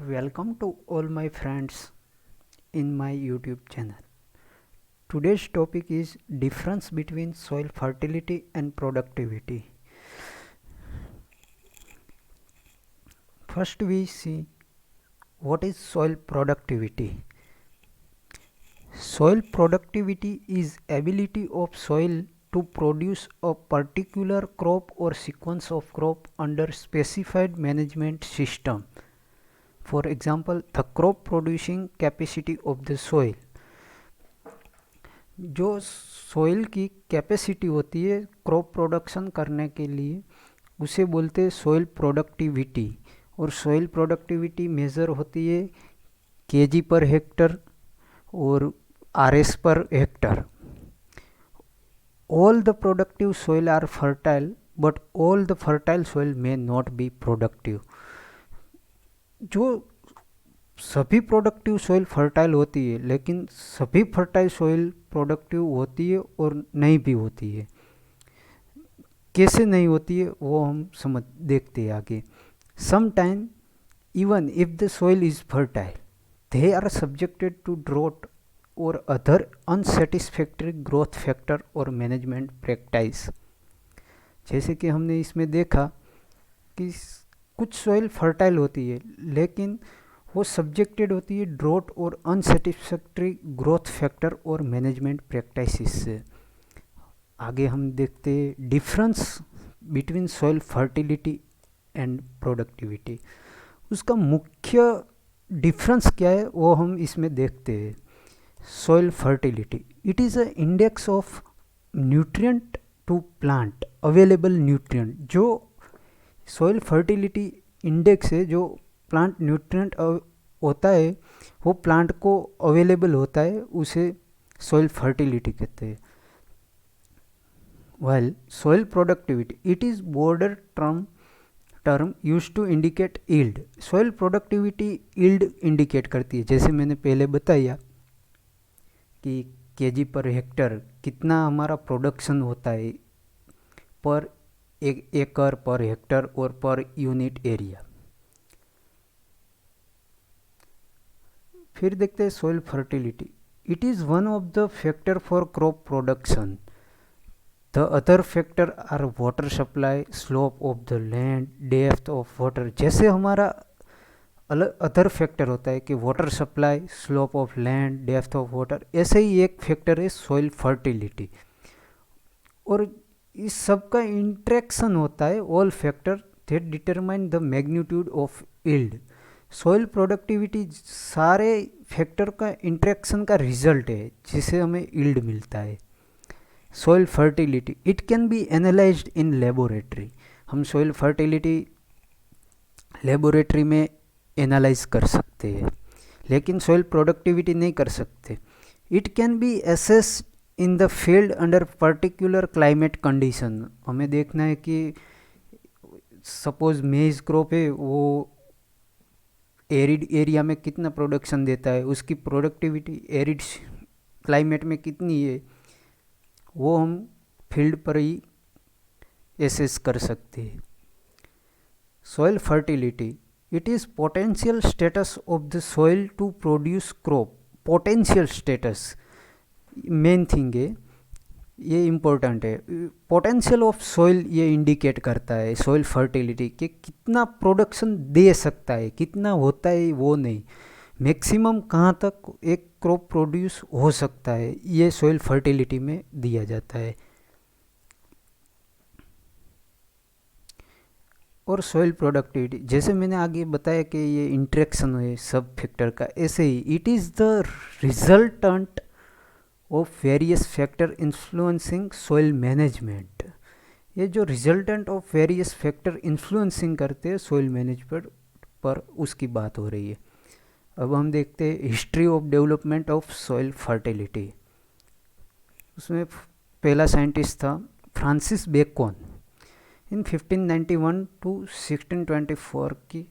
Welcome to all my friends in my YouTube channel. Today's topic is difference between soil fertility and productivity. First we see what is soil productivity. Soil productivity is ability of soil to produce a particular crop or sequence of crop under specified management system. For example, the crop producing capacity of the soil. जो soil की capacity होती है crop production करने के लिए उसे बोलते हैं सोइल प्रोडक्टिविटी। और सोइल प्रोडक्टिविटी मेज़र होती है केजी पर हेक्टर और RS per hectare. All the productive soil are fertile but all the fertile soil may not be productive. जो सभी प्रोडक्टिव सोइल फर्टाइल होती है लेकिन सभी फर्टाइल सोइल प्रोडक्टिव होती है और नहीं भी होती है। कैसे नहीं होती है वो हम समझ देखते हैं आगे। Some time even if the soil is fertile they are subjected to drought और अदर अनसेटिस्फैक्टरी ग्रोथ फैक्टर और मैनेजमेंट प्रैक्टिस। जैसे कि हमने इसमें देखा कि कुछ सोइल फर्टाइल होती है लेकिन वो सब्जेक्टेड होती है ड्रॉट और अनसेटिस्फैक्टरी ग्रोथ फैक्टर और मैनेजमेंट प्रैक्टिसेस से। आगे हम देखते हैं difference between soil fertility and productivity. उसका मुख्य डिफरेंस क्या है वो हम इसमें देखते हैं। Soil fertility it is a index of nutrient to plant available nutrient. जो सॉइल फर्टिलिटी इंडेक्स है जो प्लांट न्यूट्रिएंट होता है वो प्लांट को अवेलेबल होता है उसे सॉइल फर्टिलिटी कहते हैं। While soil productivity it is border term use to indicate yield. Soil productivity yield indicate करती है। जैसे मैंने पहले बताया कि केजी पर हेक्टर कितना हमारा प्रोडक्शन होता है पर एक एकड़ पर हेक्टर और पर यूनिट एरिया। फिर देखते हैं soil fertility it is one of the factor for crop production. The other factor are water supply slope of the land depth of water. जैसे हमारा अलग अदर फैक्टर होता है कि water supply slope of land depth of water, ऐसे ही एक factor है सोइल फर्टिलिटी। और इस सब का इंट्रैक्शन होता है all factor that determine the magnitude of yield. Soil productivity सारे फैक्टर का इंट्रैक्शन का रिजल्ट है जिसे हमें यील्ड मिलता है। Soil fertility it can be analysed in laboratory. हम सॉइल फर्टिलिटी लेबोरेटरी में एनालाइज कर सकते हैं लेकिन सॉइल प्रोडक्टिविटी नहीं कर सकते। It can be assessed in the field under particular climate condition. हमें देखना है कि सपोज मेज क्रॉप है वो एरिड एरिया में कितना प्रोडक्शन देता है, उसकी प्रोडक्टिविटी एरिड क्लाइमेट में कितनी है वो हम फील्ड पर ही एसेस कर सकते हैं। Soil fertility it is potential status of the soil to produce crop. Potential status main thing है, ये इम्पोर्टेंट है। पोटेंशियल ऑफ सॉइल ये इंडिकेट करता है सॉइल फर्टिलिटी कि कितना प्रोडक्शन दे सकता है, कितना होता है वो नहीं, मैक्सिमम कहाँ तक एक क्रॉप प्रोड्यूस हो सकता है ये सॉइल फर्टिलिटी में दिया जाता है। और सॉइल प्रोडक्टिविटी जैसे मैंने आगे बताया कि ये इंट्रैक्शन है सब फैक्टर का, ऐसे ही it is the resultant of various factor influencing soil management. ये जो resultant of various factor influencing करते हैं सॉइल मैनेजमेंट पर उसकी बात हो रही है। अब हम देखते हैं history of development of soil fertility. उसमें पहला साइंटिस्ट था फ्रांसिस बेकन। इन 1591 टू 1624 की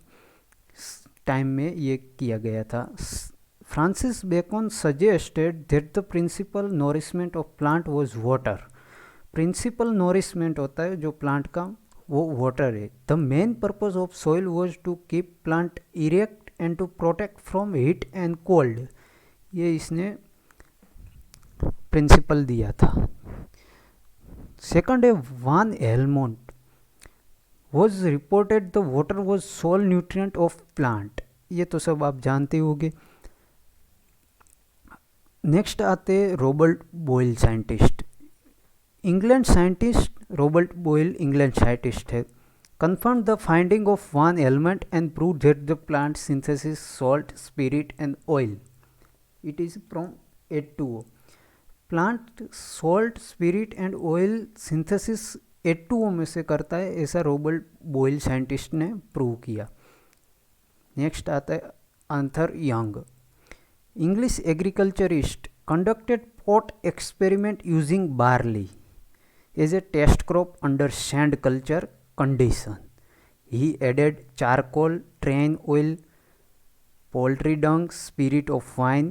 टाइम में ये किया गया था। Francis Bacon suggested that the principal nourishment of plant was water. Principal nourishment होता है जो plant का वो water है। The main purpose of soil was to keep plant erect and to protect from heat and cold. ये इसने principal दिया था। सेकंड है वान Helmont was reported the water was sole nutrient of plant। ये तो सब आप जानते होंगे। नेक्स्ट आते Robert Boyle scientist. England scientist Robert Boyle England scientist है। confirmed the finding of one element and proved that the plant synthesis salt, spirit and oil. It is from H2O. Plant salt, spirit and oil synthesis H2O में से करता है, ऐसा Robert Boyle scientist ने prove किया। Next आता है Arthur Young. English agriculturist conducted pot experiment using barley as a test crop under sand culture condition. He added charcoal, train oil, poultry dung, spirit of wine,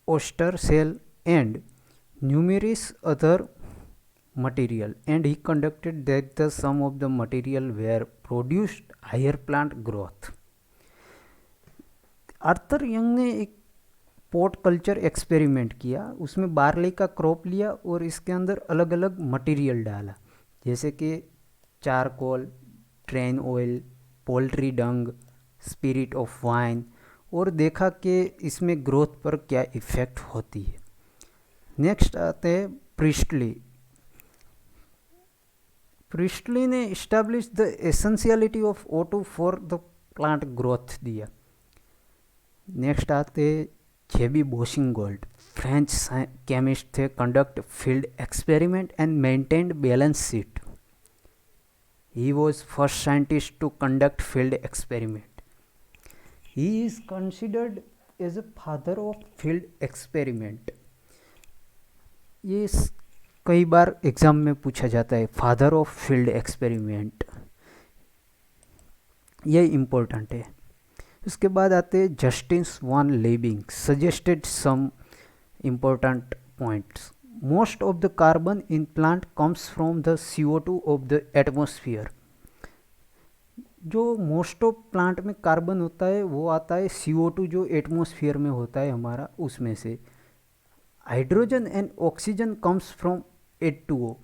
oyster shell and numerous other material, and he conducted that the sum of the material were produced higher plant growth. Arthur young ने एक pot culture experiment किया, उसमें barley का crop लिया और इसके अंदर अलग अलग मटेरियल डाला, जैसे कि charcoal, train oil, poultry dung, spirit of wine, और देखा कि इसमें ग्रोथ पर क्या इफ़ेक्ट होती है। नेक्स्ट आते हैं प्रिस्टली। प्रिस्टली ने establish the essentiality of O2 for the plant growth दिया। नेक्स्ट आते जेबी बोशिंगोल्ड, फ्रेंच केमिस्ट थे, conduct field experiment and maintained balance sheet. He was first scientist to conduct field experiment. He is considered as a father of field experiment. ये कई बार exam में पूछा जाता है, father of field experiment, ये important है। उसके बाद आते हैं Justin Swan Living suggested some important points. Most of the carbon in plant comes from the CO2 of the atmosphere. जो मोस्ट ऑफ प्लांट में कार्बन होता है वो आता है CO2 जो एटमॉस्फेयर में होता है हमारा, उसमें से। Hydrogen and oxygen comes from H2O।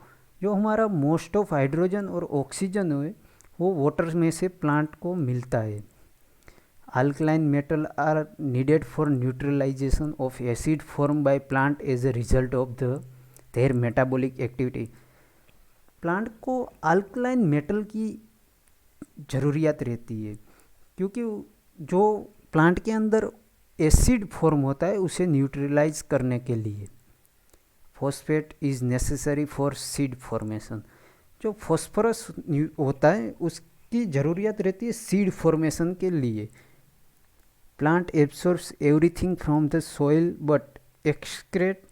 जो हमारा मोस्ट ऑफ हाइड्रोजन और ऑक्सीजन है वो वाटर में से प्लांट को मिलता है। Alkaline metal are needed for neutralization of acid formed by plant as a result of their metabolic activity. Plant को अल्कलाइन मेटल की ज़रूरियत रहती है क्योंकि जो प्लांट के अंदर एसिड फॉर्म होता है उसे न्यूट्रलाइज करने के लिए। Phosphate is necessary for seed formation. जो फॉस्फोरस होता है उसकी ज़रूरियत रहती है सीड फॉर्मेशन के लिए। Plant absorbs everything from the soil but excrete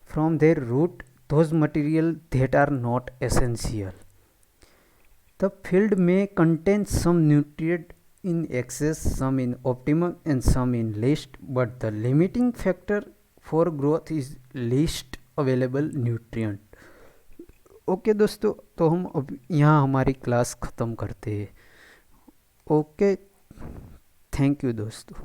from their root those materials that are not essential. The field may contain some nutrient in excess, some in optimum and some in least, but the limiting factor for growth is least available nutrient. Okay दोस्तों, तो हम अब यहाँ हमारी class ख़त्म करते हैं। Okay, thank you दोस्तों।